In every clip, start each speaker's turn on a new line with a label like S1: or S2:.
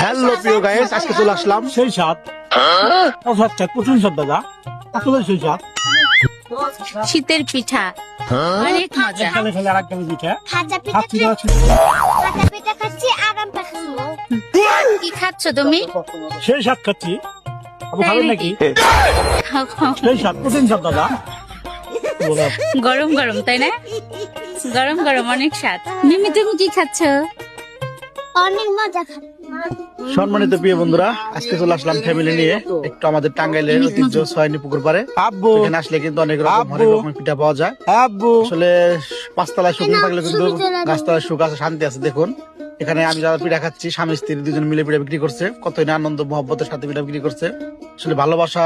S1: Hello প্রিয় guys, আজকে চলে আসলাম
S2: সেই সাত অসাচ্ছা প্রচুর সাত দাদা আসলে সেই সাত
S3: শীতের পিঠা অনেক মজা।
S2: খেলে খেলে আর একটা পিঠা
S4: ভাজা পিঠা
S2: খাচ্ছি না
S4: ভাজা পিঠা খাচ্ছি আরাম পাচ্ছি।
S3: কি খাচ্ছ তুমি?
S2: সেই সাত খাচ্ছি আপু খাবেন নাকি
S3: খাও, খাও।
S2: সেই সাত প্রচুর সাত দাদা বলো।
S3: গরম গরম তাই না? গরম গরম অনেক স্বাদ। মিমি তুমি কি খাচ্ছ?
S4: অনেক মজা খাচ্ছি।
S1: সম্মানিত প্রিয় বন্ধুরা, আজকে চলে আসলাম ফ্যামিলি নিয়ে একটু আমাদের টাঙ্গাইলের ঐতিহ্য সয়নি পুকুর পারে।
S2: আব্বু
S1: এখানে আসলে কিন্তু অনেক রকম
S2: আব্বু।
S1: অনেক রকমের পিঠা পাওয়া যায়।
S2: আব্বু
S1: আসলে পাঁচতলায় সুখ না থাকলে কিন্তু গাছতলায় সুখ আছে, শান্তি আছে। দেখুন এখানে আমি যারা পিঠা খাচ্ছি, স্বামী স্ত্রী দুজন মিলে পিঠা বিক্রি করছে, কতই না আনন্দ মহব্বতের সাথে পিঠা বিক্রি করছে। আসলে ভালোবাসা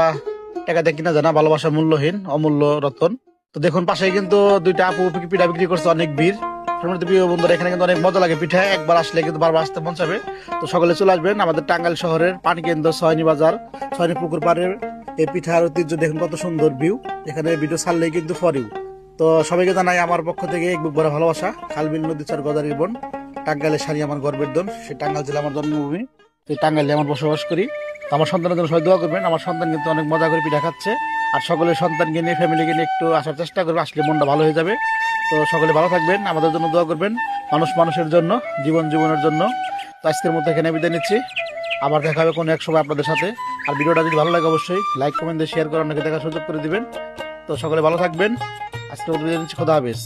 S1: টাকা দিয়ে কিনা জানা, ভালোবাসা মূল্যহীন, অমূল্য রতন। তো দেখুন পাশেই কিন্তু দুইটা আপু পিঠা বিক্রি করছে, অনেক ভিড়। সম্মানিত প্রিয় বন্ধুরা, এখানে কিন্তু অনেক মজা লাগে পিঠা, একবার আসলে কিন্তু বারবার আসতে মন চাবে। তো সকলে চলে আসবেন আমাদের টাঙ্গাইল শহরের পানিকেন্দ্র সয়নি বাজার, সয়নি পুকুর পাড়ের এই পিঠার ঐতিহ্য দেখুন কত সুন্দর ভিউ। এখানে ভিডিও ছাড়লেই কিন্তু ফর ইউ। তো সবাইকে জানাই আমার পক্ষ থেকে এক বুক ভরা ভালোবাসা। খালবিল নদী চর গদারির বোন, টাঙ্গাইলের শাড়ি আমার গর্বের দন। সে টাঙ্গাইল জেলা আমার জন্মভূমি। তো এই টাঙ্গাইলে আমার বসবাস করি। তো আমার সন্তানের জন্য সবাই দোয়া করবেন। আমার সন্তান কিন্তু অনেক মজা করে পিঠা খাচ্ছে, আর সকলের সন্তানকে নিয়ে ফ্যামিলিকে নিয়ে একটু আসার চেষ্টা করবে, আসলে মনটা ভালো হয়ে যাবে। তো সকলে ভালো থাকবেন, আমাদের জন্য দোয়া করবেন, মানুষ মানুষের জন্য, জীবন জীবনের জন্য। তো আজকের মতো এখানে বিদায় নিচ্ছি, আবার দেখা হবে কোনো এক সময় আপনাদের সাথে। আর ভিডিওটা যদি ভালো লাগে অবশ্যই লাইক কমেন্ট দিয়ে শেয়ার করে অনেকে দেখার সুযোগ করে দিবেন। তো সকলে ভালো থাকবেন, আজকের মতো বিদায় নিচ্ছি, খোদা হাফেজ।